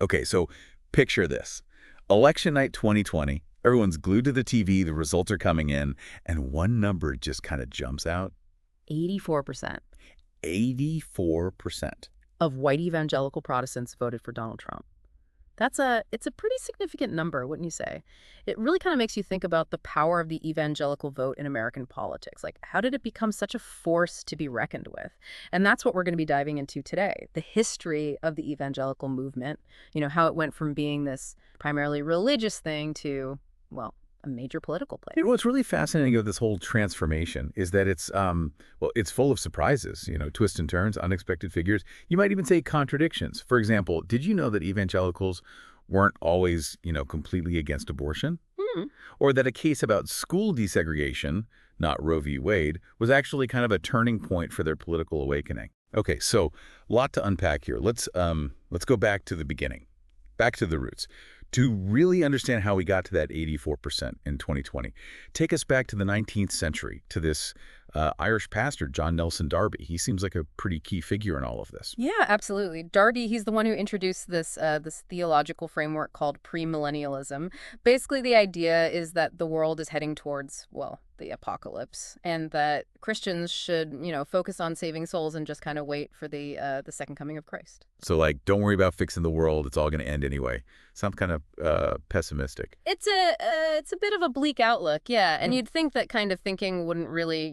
Okay, so picture this. Election night 2020, everyone's glued to the TV, the results are coming in, and one number just kind of jumps out. 84% 84%. of white evangelical Protestants voted for Donald Trump. It's a pretty significant number, wouldn't you say? It really kind of makes you think about the power of the evangelical vote in American politics. Like, how did it become such a force to be reckoned with? And that's what we're going to be diving into today. The history of the evangelical movement, how it went from being this primarily religious thing to, well, a major political player. What's really fascinating about this whole transformation is that it's full of surprises, twists and turns, unexpected figures. You might even say contradictions. For example, did you know that evangelicals weren't always, completely against abortion? Hmm. Or that a case about school desegregation, not Roe v. Wade, was actually kind of a turning point for their political awakening. Okay, so a lot to unpack here. Let's go back to the beginning, back to the roots. To really understand how we got to that 84% in 2020, take us back to the 19th century, to this Irish pastor, John Nelson Darby. He seems like a pretty key figure in all of this. Yeah, absolutely. Darby, he's the one who introduced this theological framework called premillennialism. Basically, the idea is that the world is heading towards, well, the apocalypse, and that Christians should, focus on saving souls and just kind of wait for the second coming of Christ. So, like, don't worry about fixing the world. It's all going to end anyway. Sounds kind of pessimistic. It's a bit of a bleak outlook, yeah. And you'd think that kind of thinking wouldn't really,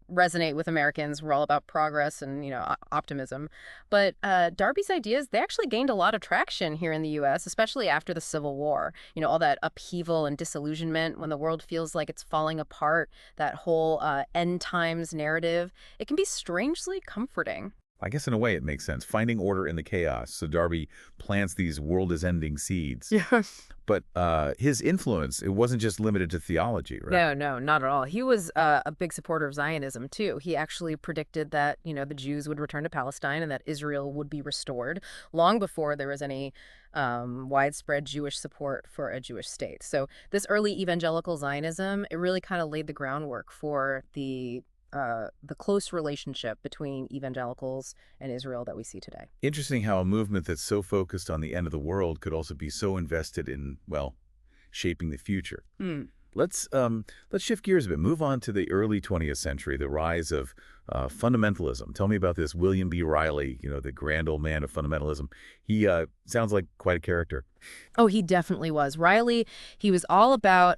resonate with Americans. We're all about progress and, optimism. But Darby's ideas, they actually gained a lot of traction here in the U.S., especially after the Civil War. All that upheaval and disillusionment when the world feels like it's falling apart, that whole end times narrative, it can be strangely comforting. I guess in a way it makes sense. Finding order in the chaos. So Darby plants these world-is-ending seeds. Yeah. But his influence, it wasn't just limited to theology, right? No, not at all. He was a big supporter of Zionism, too. He actually predicted that, the Jews would return to Palestine and that Israel would be restored long before there was any widespread Jewish support for a Jewish state. So this early evangelical Zionism, it really kind of laid the groundwork for the close relationship between evangelicals and Israel that we see today. Interesting how a movement that's so focused on the end of the world could also be so invested in, well, shaping the future. Hmm. Let's shift gears a bit. Move on to the early 20th century, the rise of fundamentalism. Tell me about this William B. Riley, the grand old man of fundamentalism. He sounds like quite a character. Oh, he definitely was. Riley, he was all about,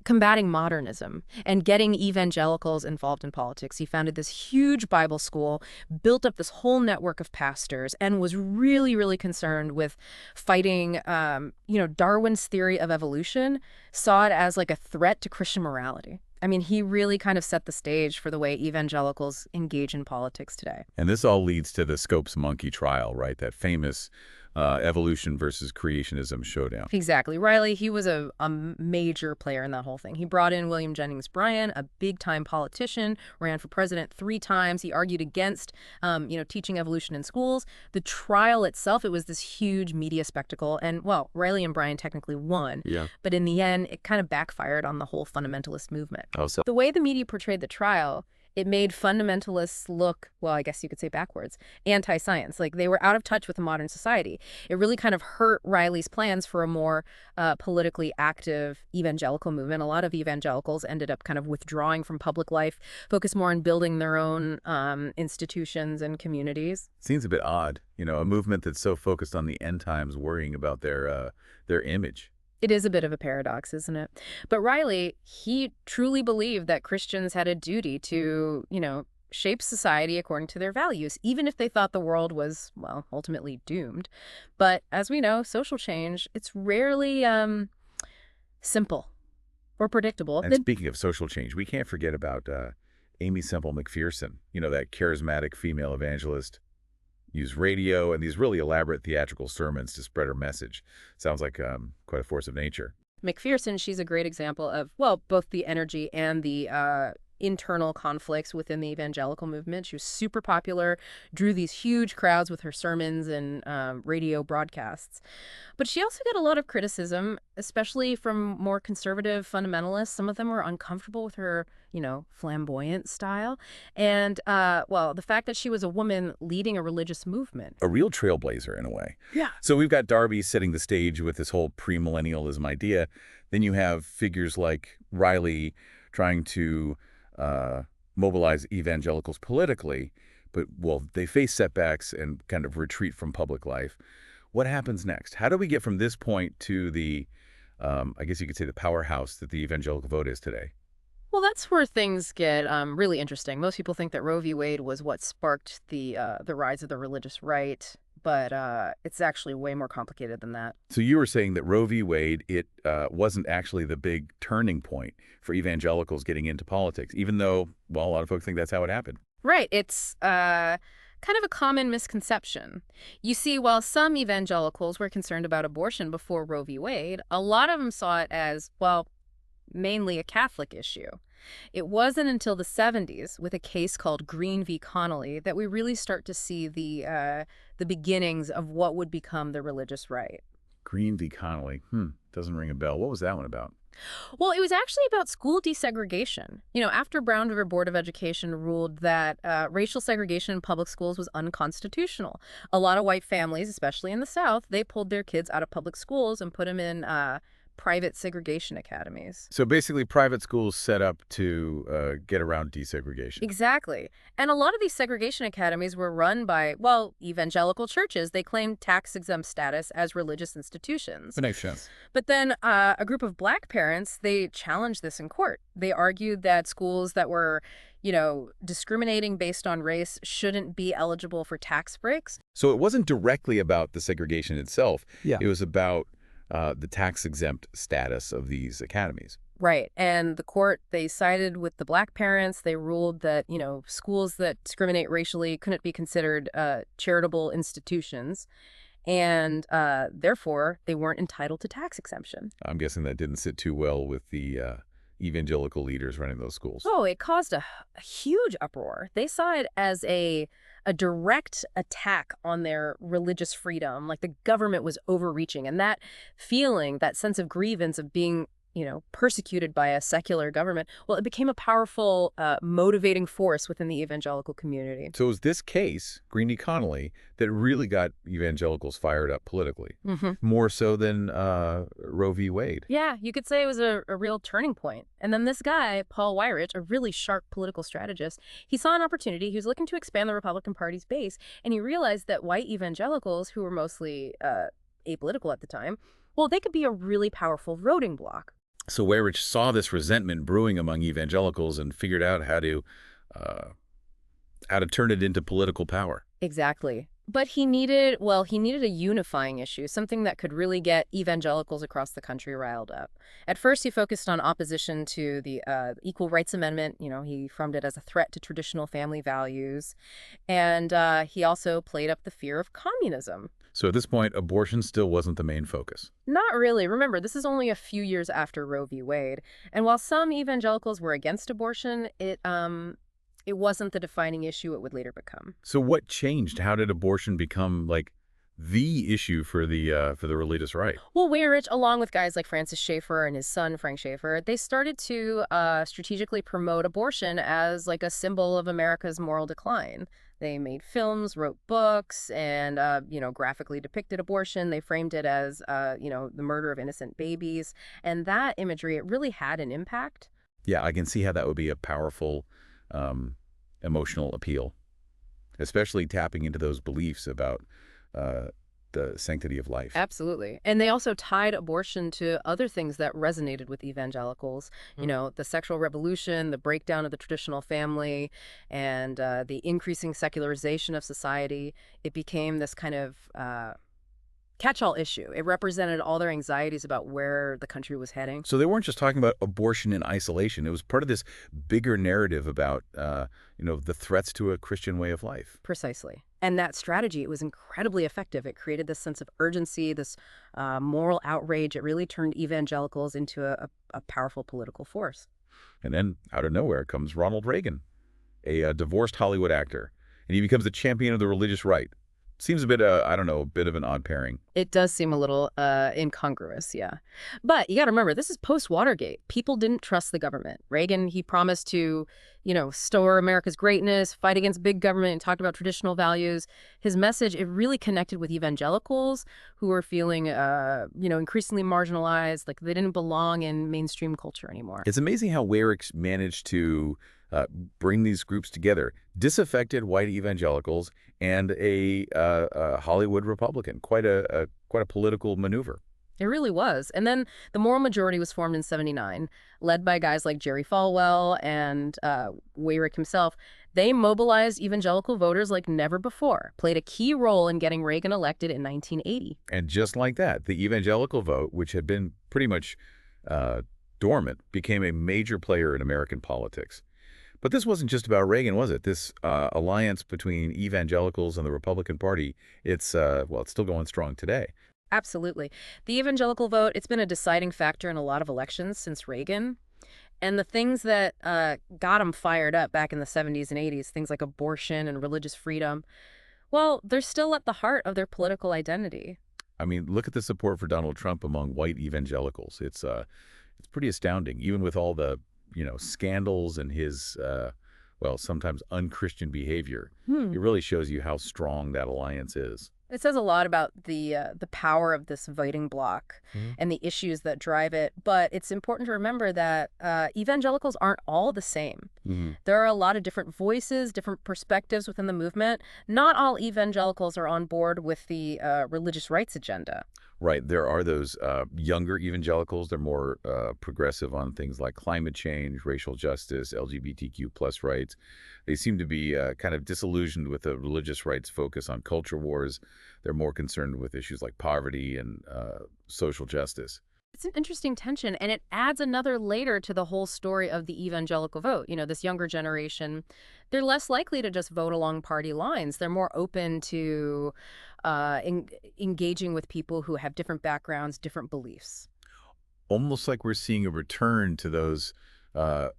combating modernism and getting evangelicals involved in politics. He founded this huge Bible school, built up this whole network of pastors, and was really, really concerned with fighting, Darwin's theory of evolution, saw it as like a threat to Christian morality. I mean, he really kind of set the stage for the way evangelicals engage in politics today. And this all leads to the Scopes monkey trial, right? That famous evolution versus creationism showdown. Exactly. Riley, he was a major player in that whole thing. He brought in William Jennings Bryan, a big-time politician, ran for president 3 times. He argued against, teaching evolution in schools. The trial itself, it was this huge media spectacle. And, well, Riley and Bryan technically won. Yeah. But in the end, it kind of backfired on the whole fundamentalist movement. Oh, so The way the media portrayed the trial, it made fundamentalists look, well, I guess you could say backwards, anti-science. Like they were out of touch with the modern society. It really kind of hurt Riley's plans for a more politically active evangelical movement. A lot of evangelicals ended up kind of withdrawing from public life, focused more on building their own institutions and communities. seems a bit odd, a movement that's so focused on the end times, worrying about their image. It is a bit of a paradox, isn't it? But Riley, he truly believed that Christians had a duty to, shape society according to their values, even if they thought the world was, well, ultimately doomed. But as we know, social change, it's rarely simple or predictable. And speaking of social change, we can't forget about Amy Semple McPherson, that charismatic female evangelist. Use radio and these really elaborate theatrical sermons to spread her message. Sounds like quite a force of nature. McPherson, she's a great example of, well, both the energy and the internal conflicts within the evangelical movement. She was super popular, drew these huge crowds with her sermons and radio broadcasts. But she also got a lot of criticism, especially from more conservative fundamentalists. Some of them were uncomfortable with her, flamboyant style. And, well, the fact that she was a woman leading a religious movement. A real trailblazer in a way. Yeah. So we've got Darby setting the stage with this whole premillennialism idea. Then you have figures like Riley trying to mobilize evangelicals politically, but, well, they face setbacks and kind of retreat from public life. What happens next? How do we get from this point to the, I guess you could say, the powerhouse that the evangelical vote is today? Well, that's where things get really interesting. Most people think that Roe v. Wade was what sparked the rise of the religious right, but it's actually way more complicated than that. So you were saying that Roe v. Wade, it wasn't actually the big turning point for evangelicals getting into politics, even though, well, a lot of folks think that's how it happened. Right. It's kind of a common misconception. You see, while some evangelicals were concerned about abortion before Roe v. Wade, a lot of them saw it as, well, mainly a Catholic issue. It wasn't until the 70s, with a case called Green v. Connolly, that we really start to see the beginnings of what would become the religious right. Green v. Connolly. Doesn't ring a bell. What was that one about? Well, it was actually about school desegregation. After Brown v. Board of Education ruled that racial segregation in public schools was unconstitutional, a lot of white families, especially in the South, they pulled their kids out of public schools and put them in private segregation academies. So basically private schools set up to get around desegregation. Exactly. And a lot of these segregation academies were run by, well, evangelical churches. They claimed tax-exempt status as religious institutions. That makes sense. But then a group of black parents, they challenged this in court. They argued that schools that were, discriminating based on race shouldn't be eligible for tax breaks. So it wasn't directly about the segregation itself. Yeah. It was about the tax-exempt status of these academies. Right. And the court, they sided with the black parents. They ruled that, schools that discriminate racially couldn't be considered charitable institutions. And therefore, they weren't entitled to tax exemption. I'm guessing that didn't sit too well with the evangelical leaders running those schools. Oh, it caused a huge uproar. They saw it as a direct attack on their religious freedom, like the government was overreaching. And that feeling, that sense of grievance of being, persecuted by a secular government, well, it became a powerful motivating force within the evangelical community. So it was this case, Green v. Connolly, that really got evangelicals fired up politically, more so than Roe v. Wade. Yeah, you could say it was a real turning point. And then this guy, Paul Weyrich, a really sharp political strategist, he saw an opportunity. He was looking to expand the Republican Party's base, and he realized that white evangelicals, who were mostly apolitical at the time, well, they could be a really powerful voting bloc. So Weyrich saw this resentment brewing among evangelicals and figured out how to turn it into political power. Exactly. But he needed a unifying issue, something that could really get evangelicals across the country riled up. At first, he focused on opposition to the Equal Rights Amendment. He framed it as a threat to traditional family values. And he also played up the fear of communism. So at this point, abortion still wasn't the main focus. Not really. Remember, this is only a few years after Roe v. Wade. And while some evangelicals were against abortion, it wasn't the defining issue it would later become. So what changed? How did abortion become, the issue for the religious right? Well, Weyrich, along with guys like Francis Schaeffer and his son, Frank Schaeffer, they started to strategically promote abortion as, a symbol of America's moral decline. They made films, wrote books, and, graphically depicted abortion. They framed it as, the murder of innocent babies. And that imagery, it really had an impact. Yeah, I can see how that would be a powerful emotional appeal, especially tapping into those beliefs about the sanctity of life. Absolutely. And they also tied abortion to other things that resonated with evangelicals, the sexual revolution, the breakdown of the traditional family, and the increasing secularization of society. It became this kind of catch-all issue. It represented all their anxieties about where the country was heading. So they weren't just talking about abortion in isolation. It was part of this bigger narrative about, the threats to a Christian way of life. Precisely. And that strategy, it was incredibly effective. It created this sense of urgency, this moral outrage. It really turned evangelicals into a powerful political force. And then out of nowhere comes Ronald Reagan, a divorced Hollywood actor, and he becomes the champion of the religious right. Seems a bit, I don't know, a bit of an odd pairing. It does seem a little incongruous, yeah. But you got to remember, this is post-Watergate. People didn't trust the government. Reagan, he promised to, store America's greatness, fight against big government, and talked about traditional values. His message, it really connected with evangelicals who were feeling, increasingly marginalized, like they didn't belong in mainstream culture anymore. It's amazing how Weyrich managed to bring these groups together. Disaffected white evangelicals and a Hollywood Republican. Quite a political maneuver. It really was. And then the Moral Majority was formed in '79, led by guys like Jerry Falwell and Weyrich himself. They mobilized evangelical voters like never before, played a key role in getting Reagan elected in 1980. And just like that, the evangelical vote, which had been pretty much dormant, became a major player in American politics. But this wasn't just about Reagan, was it? This alliance between evangelicals and the Republican Party, it's still going strong today. Absolutely. The evangelical vote, it's been a deciding factor in a lot of elections since Reagan. And the things that got them fired up back in the '70s and '80s, things like abortion and religious freedom, well, they're still at the heart of their political identity. I mean, look at the support for Donald Trump among white evangelicals. It's pretty astounding, even with all the scandals and his sometimes unchristian behavior. It really shows you how strong that alliance is. It says a lot about the power of this voting bloc Mhm. and the issues that drive it. But it's important to remember that evangelicals aren't all the same. Mhm. There are a lot of different voices, different perspectives within the movement. Not all evangelicals are on board with the religious rights agenda. Right. There are those younger evangelicals. They're more progressive on things like climate change, racial justice, LGBTQ plus rights. They seem to be kind of disillusioned with the religious rights focus on culture wars. They're more concerned with issues like poverty and social justice. It's an interesting tension, and it adds another layer to the whole story of the evangelical vote. This younger generation, they're less likely to just vote along party lines. They're more open to engaging with people who have different backgrounds, different beliefs. Almost like we're seeing a return to those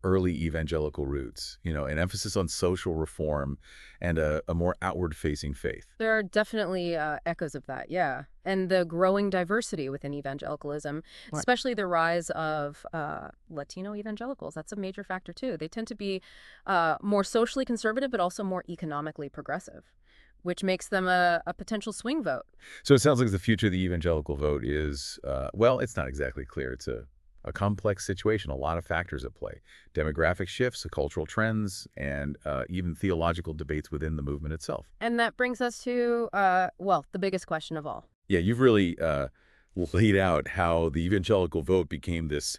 early evangelical roots, an emphasis on social reform and a more outward-facing faith. There are definitely echoes of that, yeah. And the growing diversity within evangelicalism, Right. especially the rise of Latino evangelicals. That's a major factor, too. They tend to be more socially conservative, but also more economically progressive, which makes them a potential swing vote. So it sounds like the future of the evangelical vote is, it's not exactly clear. It's a complex situation, a lot of factors at play. Demographic shifts, cultural trends, and even theological debates within the movement itself. And that brings us to, the biggest question of all. Yeah, you've really laid out how the evangelical vote became this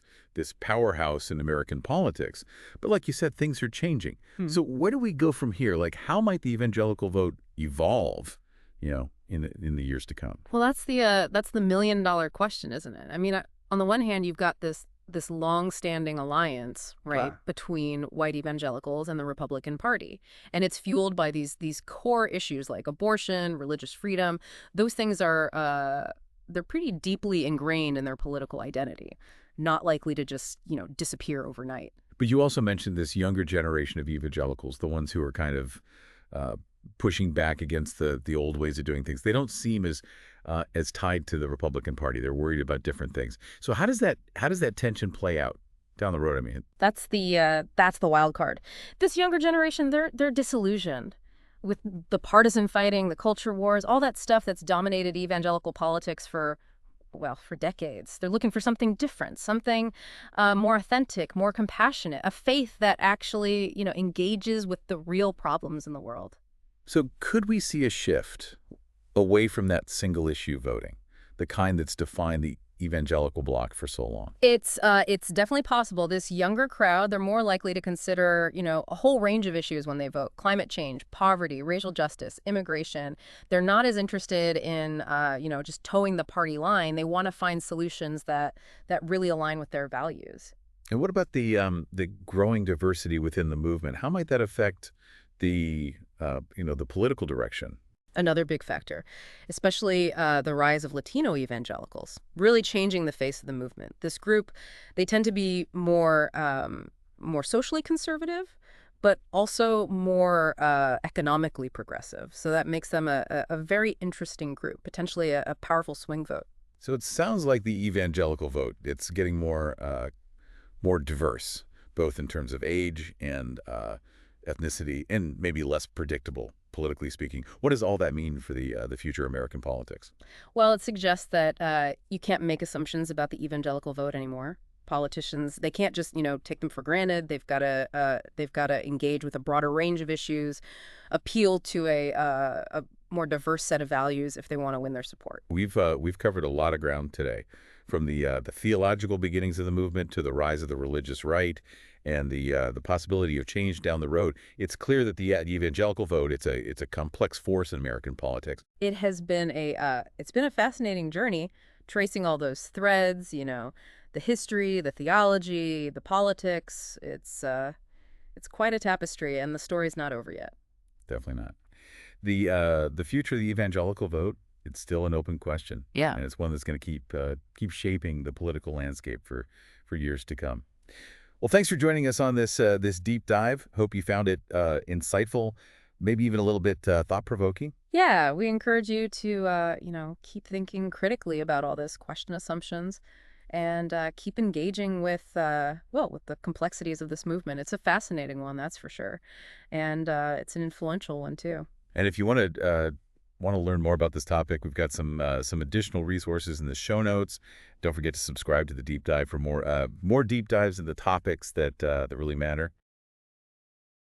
powerhouse in American politics. But like you said, things are changing. So where do we go from here? Like, how might the evangelical vote evolve, in the years to come? Well, that's the $1 million question, isn't it? I mean, on the one hand, you've got this long-standing alliance, right, between white evangelicals and the Republican Party, and it's fueled by these core issues like abortion, religious freedom. Those things are they're pretty deeply ingrained in their political identity, not likely to just disappear overnight. But you also mentioned this younger generation of evangelicals, the ones who are kind of pushing back against the old ways of doing things. They don't seem as tied to the Republican Party. They're worried about different things. So how does that tension play out down the road? I mean, That's the wild card. This younger generation, they're disillusioned with the partisan fighting, the culture wars, all that stuff that's dominated evangelical politics for decades. They're looking for something different, something more authentic, more compassionate, a faith that actually, engages with the real problems in the world. so could we see a shift away from that single issue voting, the kind that's defined the evangelical bloc for so long? It's definitely possible. This younger crowd, they're more likely to consider, a whole range of issues when they vote. Climate change, poverty, racial justice, immigration. They're not as interested in, just towing the party line. They want to find solutions that really align with their values. And what about the growing diversity within the movement? How might that affect the the political direction? Another big factor, especially the rise of Latino evangelicals, really changing the face of the movement. This group, they tend to be more more socially conservative, but also more economically progressive. So that makes them a very interesting group, potentially a powerful swing vote. So it sounds like the evangelical vote, it's getting more diverse, both in terms of age and ethnicity, and maybe less predictable, politically speaking. What does all that mean for the future American politics? Well, it suggests that you can't make assumptions about the evangelical vote anymore. Politicians, they can't just, take them for granted. They've got to engage with a broader range of issues, appeal to a more diverse set of values if they want to win their support. We've covered a lot of ground today, from the theological beginnings of the movement to the rise of the religious right, and the possibility of change down the road. It's clear that the evangelical vote, it's a complex force in American politics. It's been a fascinating journey, tracing all those threads. The history, the theology, the politics. It's quite a tapestry, and the story's not over yet. Definitely not. The future of the evangelical vote, it's still an open question, Yeah. and it's one that's going to keep shaping the political landscape for years to come. Well, thanks for joining us on this deep dive. Hope you found it insightful, maybe even a little bit thought-provoking. Yeah, we encourage you to, keep thinking critically about all this, question assumptions, and keep engaging with the complexities of this movement. It's a fascinating one, that's for sure, and it's an influential one too. And if you want to learn more about this topic, we've got some additional resources in the show notes. Don't forget to subscribe to the deep dive for more deep dives into topics that really matter.